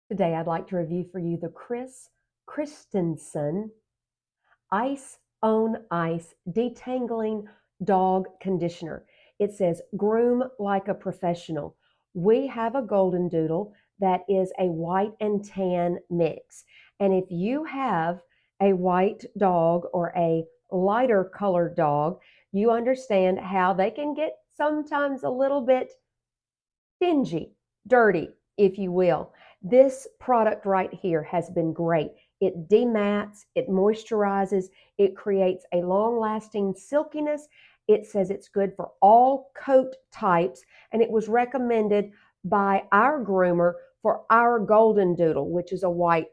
Today, I'd like to review for you the Chris Christensen Ice on Ice Detangling Dog Conditioner. It says, groom like a professional. We have a golden doodle that is a white and tan mix. And if you have a white dog or a lighter colored dog, you understand how they can get sometimes a little bit dingy, dirty, if you will. This product right here has been great. It demats, it moisturizes, it creates a long lasting silkiness. It says it's good for all coat types, and it was recommended by our groomer for our golden doodle, which is a white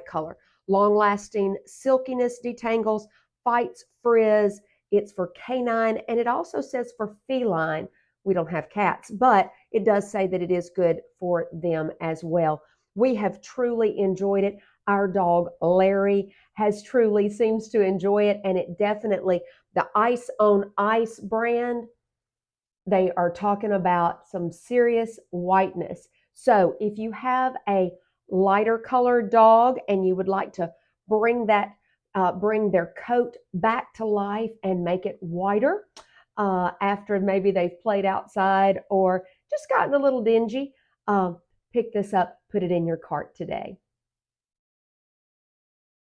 color. Long lasting silkiness detangles, fights frizz. It's for canine, and it also says for feline. We don't have cats, but it does say that it is good for them as well. We have truly enjoyed it. Our dog Larry has truly seems to enjoy it, and it definitely, the Ice on Ice brand, they are talking about some serious whiteness. So if you have a lighter colored dog and you would like to bring that bring their coat back to life and make it whiter after maybe they've played outside or just gotten a little dingy, uh, pick this up, put it in your cart today.